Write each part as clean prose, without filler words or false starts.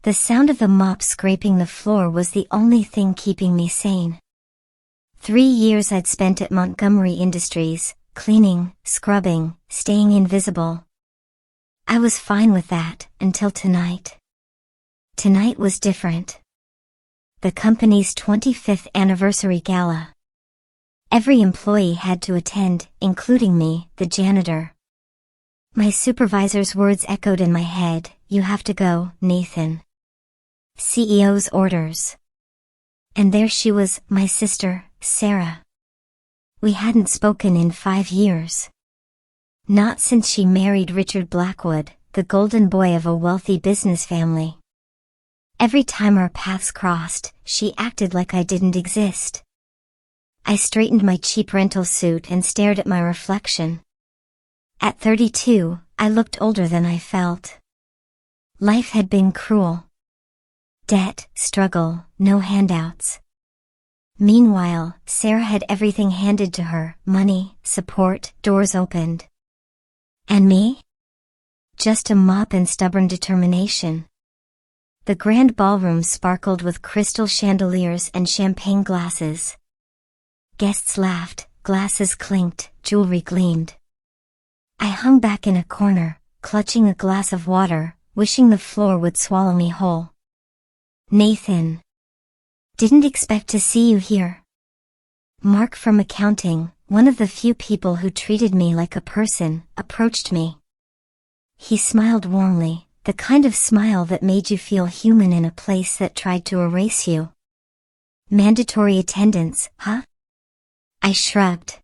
The sound of the mop scraping the floor was the only thing keeping me sane. 3 years I'd spent at Montgomery Industries, cleaning, scrubbing, staying invisible. I was fine with that, until tonight. Tonight was different. The company's 25th anniversary gala. Every employee had to attend, including me, the janitor. My supervisor's words echoed in my head, "You have to go, Nathan." CEO's orders. And there she was, my sister, Sarah. We hadn't spoken in 5 years. Not since she married Richard Blackwood, the golden boy of a wealthy business family. Every time our paths crossed, she acted like I didn't exist. I straightened my cheap rental suit and stared at my reflection. At 32, I looked older than I felt. Life had been cruel. Debt, struggle, no handouts. Meanwhile, Sarah had everything handed to her, money, support, doors opened. And me? Just a mop and stubborn determination. The grand ballroom sparkled with crystal chandeliers and champagne glasses. Guests laughed, glasses clinked, jewelry gleamed. I hung back in a corner, clutching a glass of water, wishing the floor would swallow me whole. Nathan. Didn't expect to see you here. Mark from accounting, one of the few people who treated me like a person, approached me. He smiled warmly, the kind of smile that made you feel human in a place that tried to erase you. Mandatory attendance, huh? I shrugged.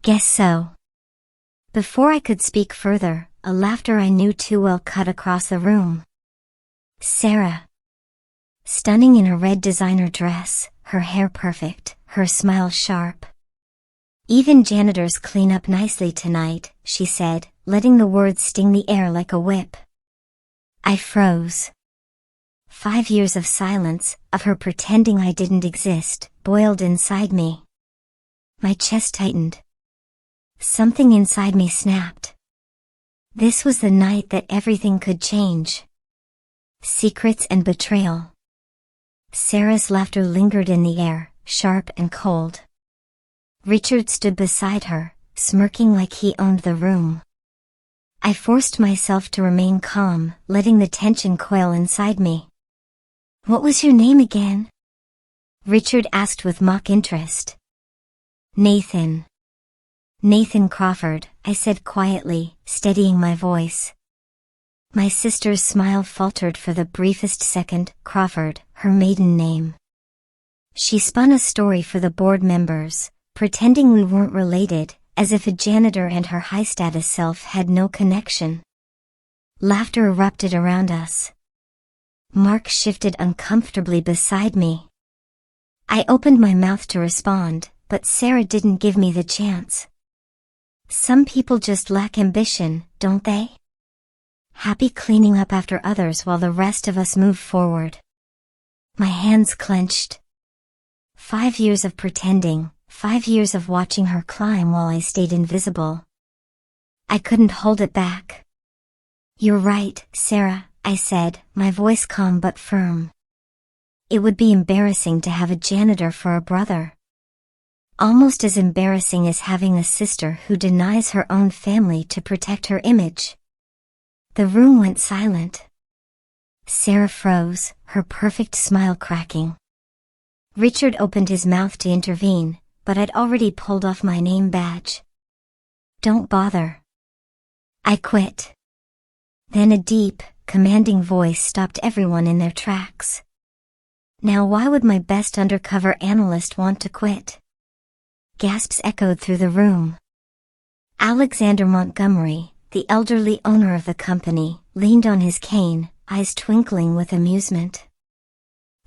Guess so. Before I could speak further, a laughter I knew too well cut across the room. Sarah. Stunning in a red designer dress, her hair perfect, her smile sharp. Even janitors clean up nicely tonight, she said, letting the words sting the air like a whip. I froze. 5 years of silence, of her pretending I didn't exist, boiled inside me. My chest tightened. Something inside me snapped. This was the night that everything could change. Secrets and betrayal. Sarah's laughter lingered in the air, sharp and cold. Richard stood beside her, smirking like he owned the room. I forced myself to remain calm, letting the tension coil inside me. "What was your name again?" Richard asked with mock interest. Nathan. Nathan Crawford, I said quietly, steadying my voice. My sister's smile faltered for the briefest second. Crawford, her maiden name. She spun a story for the board members, pretending we weren't related, as if a janitor and her high-status self had no connection. Laughter erupted around us. Mark shifted uncomfortably beside me. I opened my mouth to respond, but Sarah didn't give me the chance. Some people just lack ambition, don't they? Happy cleaning up after others while the rest of us move forward. My hands clenched. 5 years of pretending, 5 years of watching her climb while I stayed invisible. I couldn't hold it back. "You're right, Sarah," I said, my voice calm but firm. It would be embarrassing to have a janitor for a brother. Almost as embarrassing as having a sister who denies her own family to protect her image. The room went silent. Sarah froze, her perfect smile cracking. Richard opened his mouth to intervene, but I'd already pulled off my name badge. "Don't bother. I quit." Then a deep, commanding voice stopped everyone in their tracks. Now why would my best undercover analyst want to quit? Gasps echoed through the room. Alexander Montgomery, the elderly owner of the company, leaned on his cane, eyes twinkling with amusement.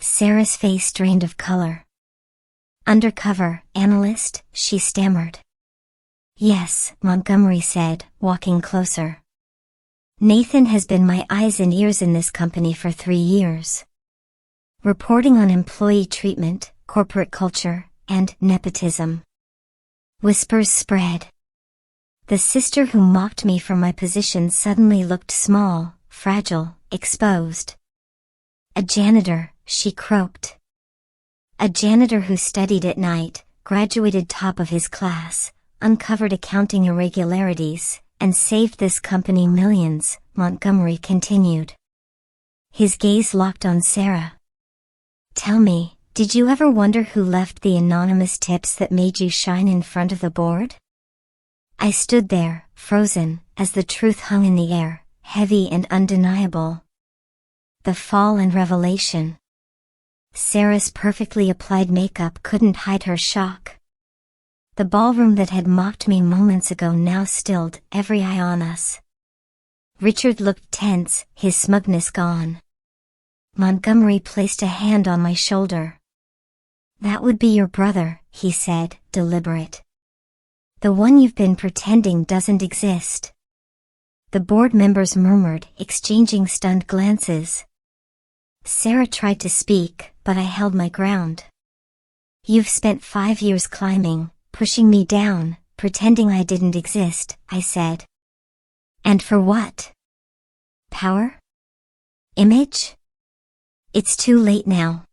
Sarah's face drained of color. "Undercover analyst," she stammered. "Yes," Montgomery said, walking closer. "Nathan has been my eyes and ears in this company for 3 years. Reporting on employee treatment, corporate culture, and nepotism." Whispers spread. The sister who mocked me from my position suddenly looked small, fragile, exposed. A janitor, she croaked. A janitor who studied at night, graduated top of his class, uncovered accounting irregularities, and saved this company millions, Montgomery continued. His gaze locked on Sarah. Tell me, did you ever wonder who left the anonymous tips that made you shine in front of the board? I stood there, frozen, as the truth hung in the air, heavy and undeniable. The fall and revelation. Sarah's perfectly applied makeup couldn't hide her shock. The ballroom that had mocked me moments ago now stilled every eye on us. Richard looked tense, his smugness gone. Montgomery placed a hand on my shoulder. That would be your brother, he said, deliberate. The one you've been pretending doesn't exist. The board members murmured, exchanging stunned glances. Sarah tried to speak, but I held my ground. You've spent 5 years climbing, pushing me down, pretending I didn't exist, I said. And for what? Power? Image? It's too late now.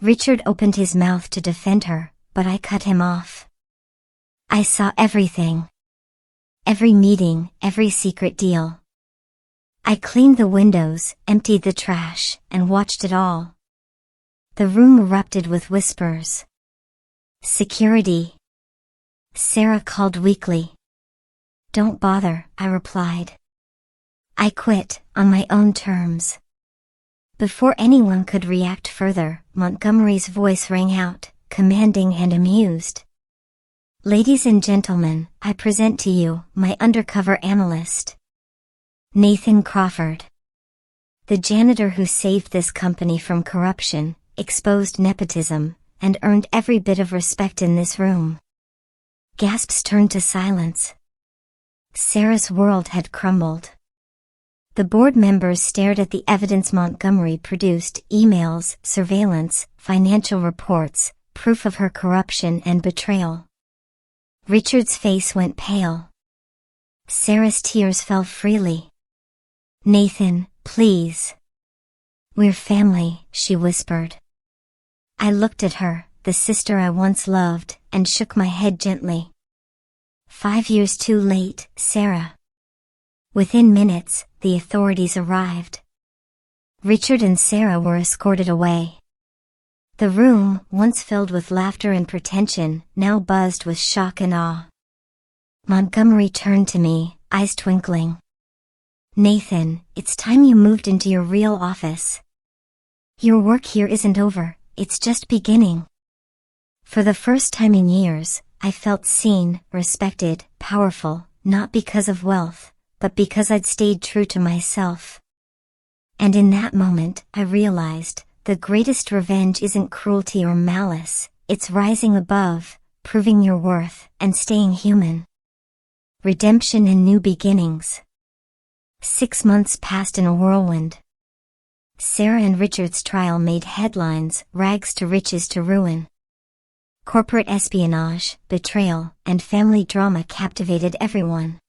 Richard opened his mouth to defend her, but I cut him off. I saw everything. Every meeting, every secret deal. I cleaned the windows, emptied the trash, and watched it all. The room erupted with whispers. Security. Sarah called weakly. Don't bother, I replied. I quit, on my own terms. Before anyone could react further, Montgomery's voice rang out, commanding and amused. Ladies and gentlemen, I present to you, my undercover analyst. Nathan Crawford. The janitor who saved this company from corruption, exposed nepotism, and earned every bit of respect in this room. Gasps turned to silence. Sarah's world had crumbled. The board members stared at the evidence Montgomery produced, emails, surveillance, financial reports, proof of her corruption and betrayal. Richard's face went pale. Sarah's tears fell freely. Nathan, please. We're family, she whispered. I looked at her, the sister I once loved, and shook my head gently. 5 years too late, Sarah. Within minutes, the authorities arrived. Richard and Sarah were escorted away. The room, once filled with laughter and pretension, now buzzed with shock and awe. Montgomery turned to me, eyes twinkling. Nathan, it's time you moved into your real office. Your work here isn't over, it's just beginning. For the first time in years, I felt seen, respected, powerful, not because of wealth, but because I'd stayed true to myself. And in that moment, I realized, the greatest revenge isn't cruelty or malice, it's rising above, proving your worth, and staying human. Redemption and new beginnings. 6 months passed in a whirlwind. Sarah and Richard's trial made headlines, rags to riches to ruin. Corporate espionage, betrayal, and family drama captivated everyone.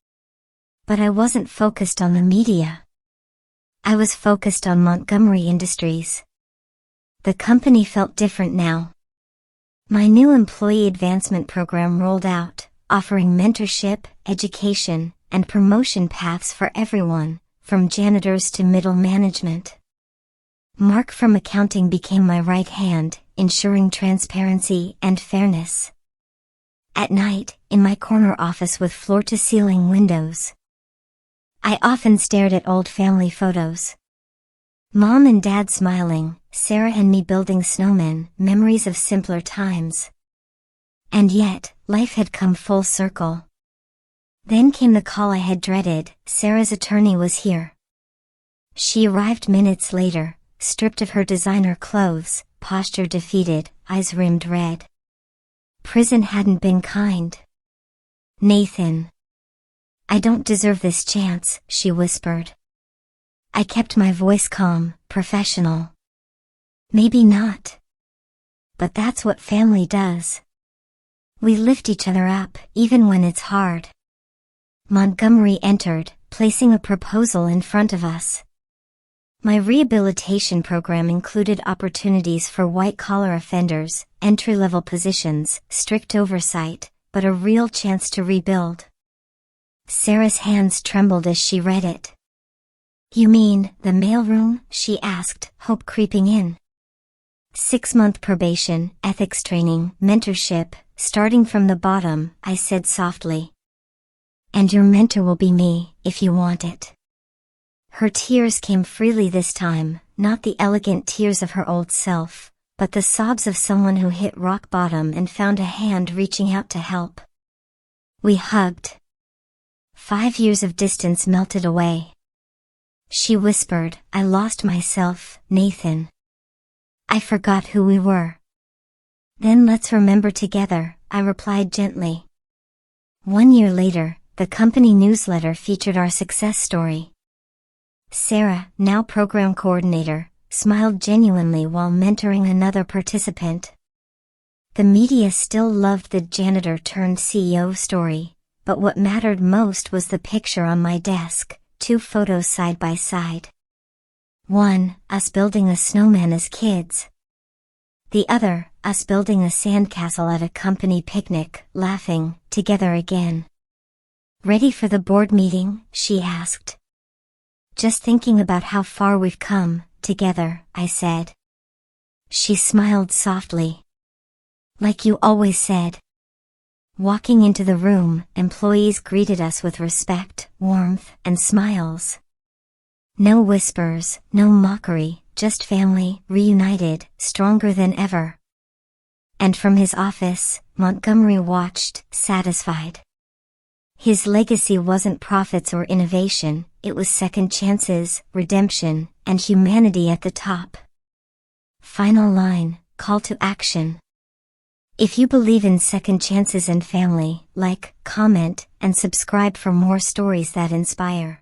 But I wasn't focused on the media. I was focused on Montgomery Industries. The company felt different now. My new employee advancement program rolled out, offering mentorship, education, and promotion paths for everyone, from janitors to middle management. Mark from accounting became my right hand, ensuring transparency and fairness. At night, in my corner office with floor-to-ceiling windows, I often stared at old family photos. Mom and Dad smiling, Sarah and me building snowmen, memories of simpler times. And yet, life had come full circle. Then came the call I had dreaded. Sarah's attorney was here. She arrived minutes later, stripped of her designer clothes, posture defeated, eyes rimmed red. Prison hadn't been kind. Nathan. I don't deserve this chance, she whispered. I kept my voice calm, professional. Maybe not. But that's what family does. We lift each other up, even when it's hard. Montgomery entered, placing a proposal in front of us. My rehabilitation program included opportunities for white-collar offenders, entry-level positions, strict oversight, but a real chance to rebuild. Sarah's hands trembled as she read it. "You mean, the mailroom?" she asked, hope creeping in. 6-month probation, ethics training, mentorship, starting from the bottom, I said softly. "And your mentor will be me, if you want it." Her tears came freely this time, not the elegant tears of her old self, but the sobs of someone who hit rock bottom and found a hand reaching out to help. We hugged. 5 years of distance melted away. She whispered, "I lost myself, Nathan. I forgot who we were." "Then let's remember together," I replied gently. 1 year later, the company newsletter featured our success story. Sarah, now program coordinator, smiled genuinely while mentoring another participant. The media still loved the janitor turned CEO story, but what mattered most was the picture on my desk, 2 photos side by side. One, us building a snowman as kids. The other, us building a sandcastle at a company picnic, laughing, together again. "Ready for the board meeting?" she asked. "Just thinking about how far we've come, together," I said. She smiled softly. "Like you always said." Walking into the room, employees greeted us with respect, warmth, and smiles. No whispers, no mockery, just family, reunited, stronger than ever. And from his office, Montgomery watched, satisfied. His legacy wasn't profits or innovation, it was second chances, redemption, and humanity at the top. Final line, call to action. If you believe in second chances and family, like, comment, and subscribe for more stories that inspire.